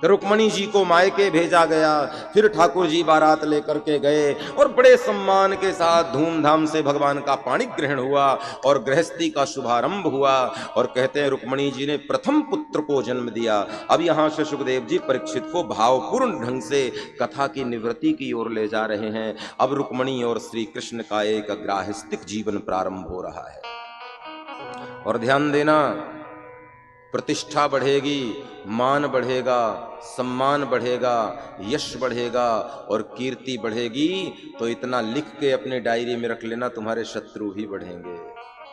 रुक्मणी जी को मायके भेजा गया, फिर ठाकुर जी बारात लेकर के गए और बड़े सम्मान के साथ धूमधाम से भगवान का पाणी ग्रहण हुआ और गृहस्थी का शुभारंभ हुआ। और कहते हैं रुक्मणी जी ने प्रथम पुत्र को जन्म दिया। अब यहां से सुखदेव जी परीक्षित को भावपूर्ण ढंग से कथा की निवृत्ति की ओर ले जा रहे हैं। अब रुक्मणी और श्री कृष्ण का एक ग्राहस्थिक जीवन प्रारंभ हो रहा है। और ध्यान देना, प्रतिष्ठा बढ़ेगी, मान बढ़ेगा, सम्मान बढ़ेगा, यश बढ़ेगा और कीर्ति बढ़ेगी। तो इतना लिख के अपने डायरी में रख लेना, तुम्हारे शत्रु भी बढ़ेंगे,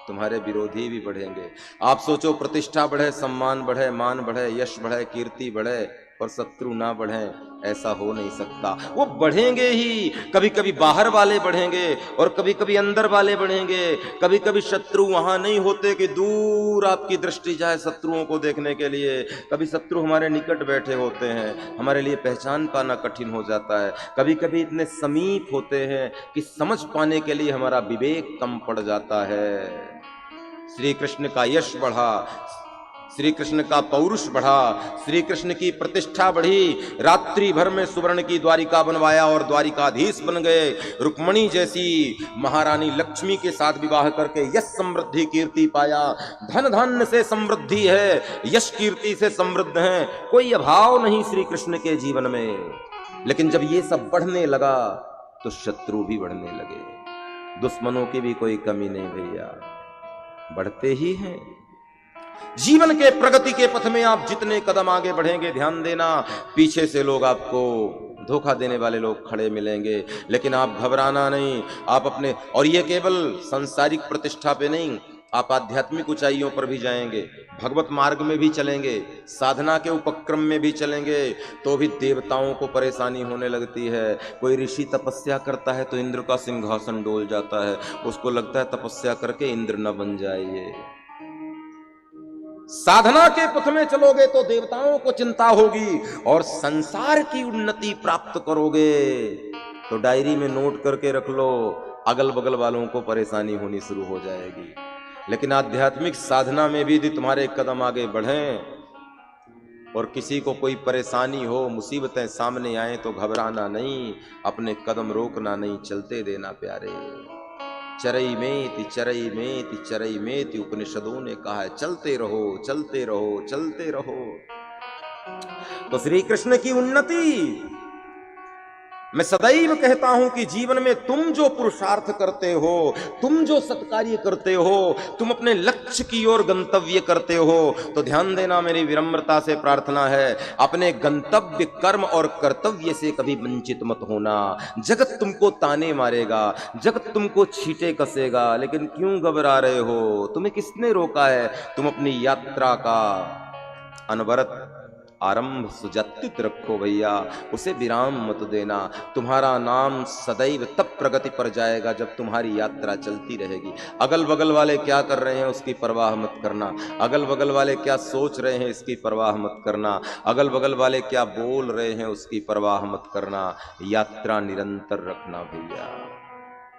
तुम्हारे विरोधी भी बढ़ेंगे। आप सोचो, प्रतिष्ठा बढ़े, सम्मान बढ़े, मान बढ़े, यश बढ़े, कीर्ति बढ़े और शत्रु ना बढ़े, ऐसा हो नहीं सकता। वो बढ़ेंगे ही, कभी कभी बाहर वाले बढ़ेंगे और कभी कभी अंदर वाले बढ़ेंगे। कभी कभी शत्रु वहां नहीं होते कि दूर आपकी दृष्टि जाए शत्रुओं को देखने के लिए, कभी शत्रु हमारे निकट बैठे होते हैं, हमारे लिए पहचान पाना कठिन हो जाता है। कभी कभी इतने समीप होते हैं कि समझ पाने के लिए हमारा विवेक कम पड़ जाता है। श्री कृष्ण का यश बढ़ा, श्री कृष्ण का पौरुष बढ़ा, श्री कृष्ण की प्रतिष्ठा बढ़ी, रात्रि भर में सुवर्ण की द्वारिका बनवाया और द्वारिकाधीश बन गए। रुक्मणी जैसी महारानी लक्ष्मी के साथ विवाह करके यश समृद्धि कीर्ति पाया। धन धान्य से समृद्धि है, यश कीर्ति से समृद्ध है, कोई अभाव नहीं श्री कृष्ण के जीवन में। लेकिन जब ये सब बढ़ने लगा तो शत्रु भी बढ़ने लगे, दुश्मनों की भी कोई कमी नहीं भैया, बढ़ते ही हैं। जीवन के प्रगति के पथ में आप जितने कदम आगे बढ़ेंगे, ध्यान देना, पीछे से लोग आपको धोखा देने वाले लोग खड़े मिलेंगे, लेकिन आप घबराना नहीं। आप अपने, और ये केवल सांसारिक प्रतिष्ठा पे नहीं, आप आध्यात्मिक ऊंचाइयों पर भी जाएंगे, भगवत मार्ग में भी चलेंगे, साधना के उपक्रम में भी चलेंगे, तो भी देवताओं को परेशानी होने लगती है। कोई ऋषि तपस्या करता है तो इंद्र का सिंहासन डोल जाता है, उसको लगता है तपस्या करके इंद्र न बन जाए। साधना के पथ में चलोगे तो देवताओं को चिंता होगी, और संसार की उन्नति प्राप्त करोगे तो डायरी में नोट करके रख लो, अगल बगल वालों को परेशानी होनी शुरू हो जाएगी। लेकिन आध्यात्मिक साधना में भी यदि तुम्हारे कदम आगे बढ़ें और किसी को कोई परेशानी हो, मुसीबतें सामने आए तो घबराना नहीं, अपने कदम रोकना नहीं, चलते देना प्यारे। चरई मेति चरई मेति चरई मेति, उपनिषदों ने कहा है, चलते रहो चलते रहो चलते रहो। तो श्री कृष्ण की उन्नति, मैं सदैव कहता हूं कि जीवन में तुम जो पुरुषार्थ करते हो, तुम जो सत्कार्य करते हो, तुम अपने लक्ष्य की ओर गंतव्य करते हो, तो ध्यान देना, मेरी विनम्रता से प्रार्थना है, अपने गंतव्य कर्म और कर्तव्य से कभी वंचित मत होना। जगत तुमको ताने मारेगा, जगत तुमको छींटे कसेगा, लेकिन क्यों घबरा रहे हो? तुम्हें किसने रोका है? तुम अपनी यात्रा का अनवरत आरंभ सुजत्तित रखो भैया, उसे विराम मत देना। तुम्हारा नाम सदैव तब प्रगति पर जाएगा जब तुम्हारी यात्रा चलती रहेगी। अगल बगल वाले क्या कर रहे हैं उसकी परवाह मत करना, अगल बगल वाले क्या सोच रहे हैं इसकी परवाह मत करना, अगल बगल वाले क्या बोल रहे हैं उसकी परवाह मत करना। यात्रा निरंतर रखना भैया।